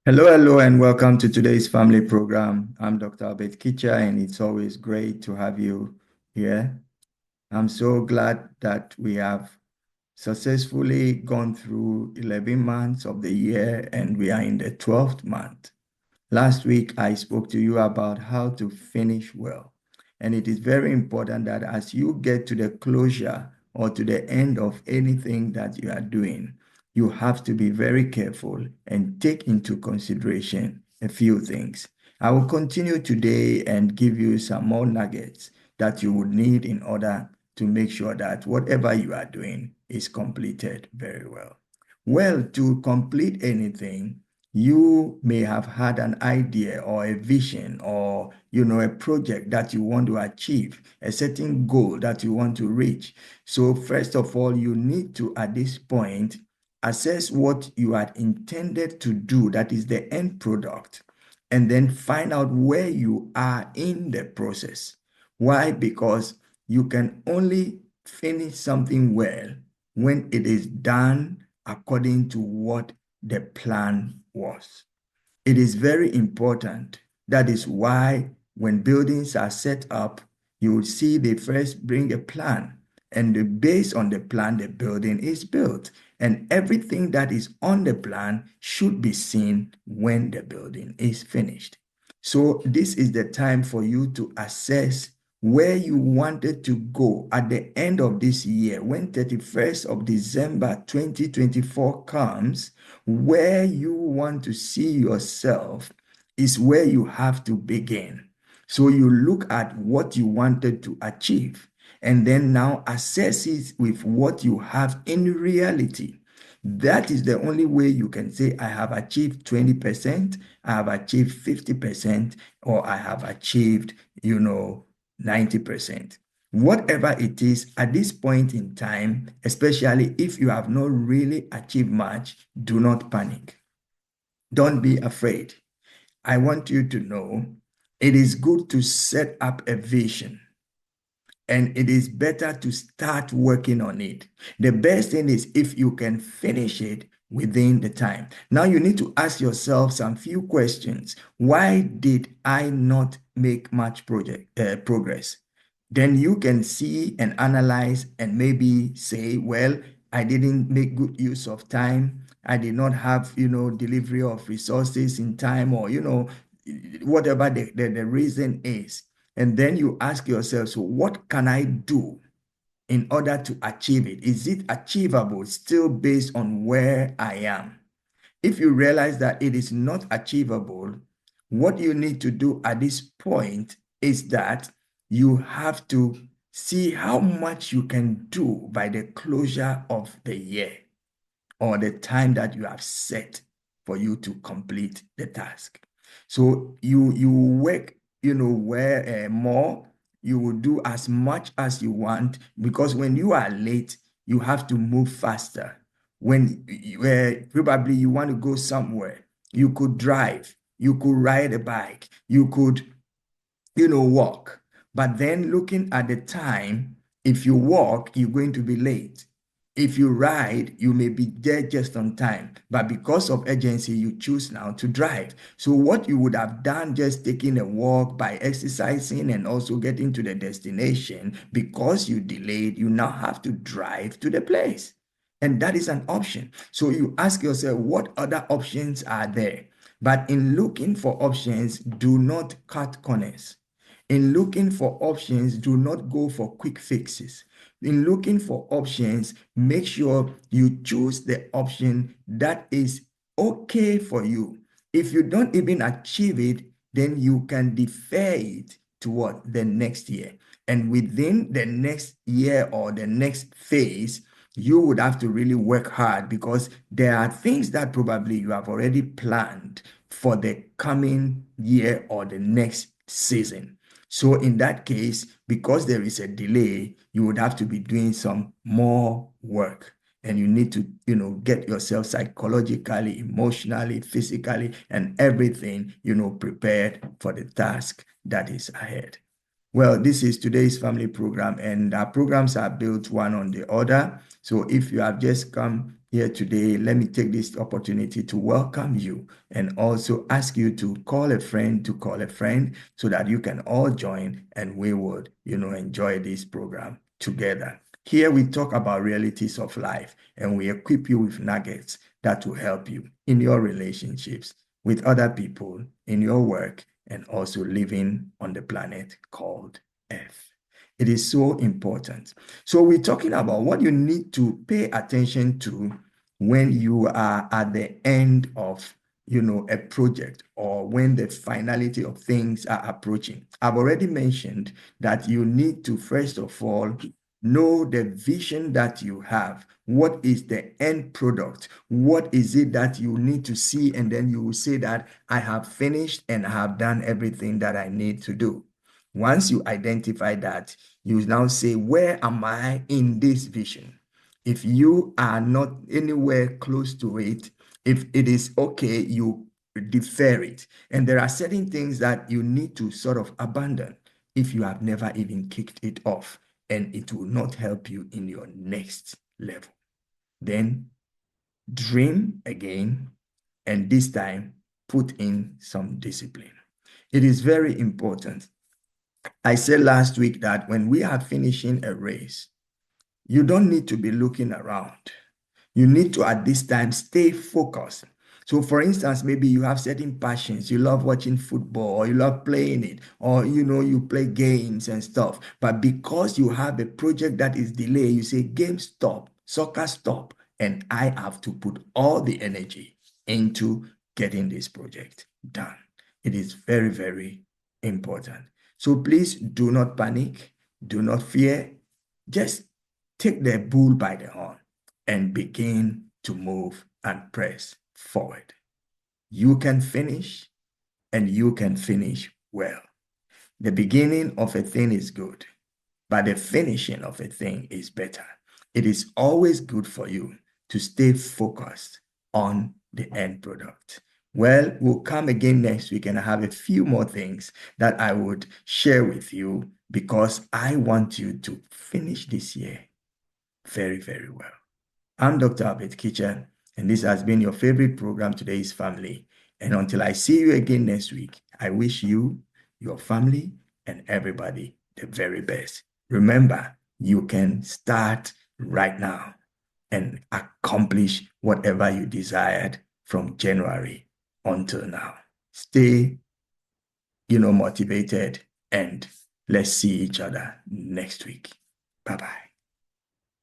Hello, and welcome to today's family program. I'm Dr. Kitcher, and it's always great to have you here. I'm so glad that we have successfully gone through 11 months of the year, and we are in the 12th month. Last week, I spoke to you about how to finish well. And it is very important that as you get to the closure or to the end of anything that you are doing, you have to be very careful and take into consideration a few things. I will continue today and give you some more nuggets that you would need in order to make sure that whatever you are doing is completed very well. Well, to complete anything, you may have had an idea or a vision or a project that you want to achieve, a certain goal that you want to reach. So first of all, you need to, at this point, assess what you had intended to do, that is the end product, and then find out where you are in the process. Why? Because you can only finish something well when it is done according to what the plan was. It is very important. That is why when buildings are set up, you will see they first bring a plan. And based on the plan, the building is built. And everything that is on the plan should be seen when the building is finished. So this is the time for you to assess where you wanted to go at the end of this year. When 31st of December 2024 comes, where you want to see yourself is where you have to begin. So you look at what you wanted to achieve and then now assess it with what you have in reality. That is the only way you can say, I have achieved 20%, I have achieved 50%, or I have achieved, 90%. Whatever it is at this point in time, especially if you have not really achieved much, do not panic. Don't be afraid. I want you to know it is good to set up a vision, and it is better to start working on it. The best thing is if you can finish it within the time. Now you need to ask yourself some few questions. Why did I not make much progress? Then you can see and analyze and maybe say, well, I didn't make good use of time. I did not have, delivery of resources in time, or, whatever the reason is. And then you ask yourself, so what can I do in order to achieve it? Is it achievable still based on where I am? If you realize that it is not achievable, what you need to do at this point is that you have to see how much you can do by the closure of the year or the time that you have set for you to complete the task. So you work, where more, you will do as much as you want, because when you are late, you have to move faster. When probably you want to go somewhere, you could drive, you could ride a bike, you could, walk. But then looking at the time, if you walk, you're going to be late. If you ride, you may be there just on time, but because of urgency, you choose now to drive. So what you would have done just taking a walk by exercising and also getting to the destination, because you delayed, you now have to drive to the place. And that is an option. So you ask yourself, what other options are there? But in looking for options, do not cut corners. In looking for options, do not go for quick fixes. In looking for options, make sure you choose the option that is okay for you. If you don't even achieve it, then you can defer it to what? The next year. And within the next year or the next phase, you would have to really work hard, because there are things that probably you have already planned for the coming year or the next season. So in that case, because there is a delay, you would have to be doing some more work. And you need to, get yourself psychologically, emotionally, physically, and everything, prepared for the task that is ahead. Well, this is today's family program, and our programs are built one on the other. So if you have just come here today, let me take this opportunity to welcome you and also ask you to call a friend so that you can all join and we would, enjoy this program together. Here we talk about realities of life and we equip you with nuggets that will help you in your relationships with other people, in your work, and also living on the planet called Earth. It is so important. So we're talking about what you need to pay attention to when you are at the end of a project or when the finality of things are approaching. I've already mentioned that you need to first of all know the vision that you have. What is the end product? What is it that you need to see? And then you will say that I have finished and I have done everything that I need to do. Once you identify that, you now say, where am I in this vision? If you are not anywhere close to it, if it is okay, you defer it. And there are certain things that you need to sort of abandon if you have never even kicked it off, and it will not help you in your next level. Then dream again, and this time put in some discipline. It is very important. I said last week that when we are finishing a race, you don't need to be looking around. You need to, at this time, stay focused. So, for instance, maybe you have certain passions. You love watching football, or you love playing it, or you play games and stuff. But because you have a project that is delayed, you say, game stop, soccer stop, and I have to put all the energy into getting this project done. It is very, very important. So please do not panic, do not fear. Just take the bull by the horn and begin to move and press forward. You can finish, and you can finish well. The beginning of a thing is good, but the finishing of a thing is better. It is always good for you to stay focused on the end product. Well, we'll come again next week and I have a few more things that I would share with you because I want you to finish this year very, very well. I'm Dr. Albert Kitcher, and this has been your favorite program, Today's Family. And until I see you again next week, I wish you, your family, and everybody the very best. Remember, you can start right now and accomplish whatever you desired from January until now. Stay, motivated, and let's see each other next week. Bye-bye.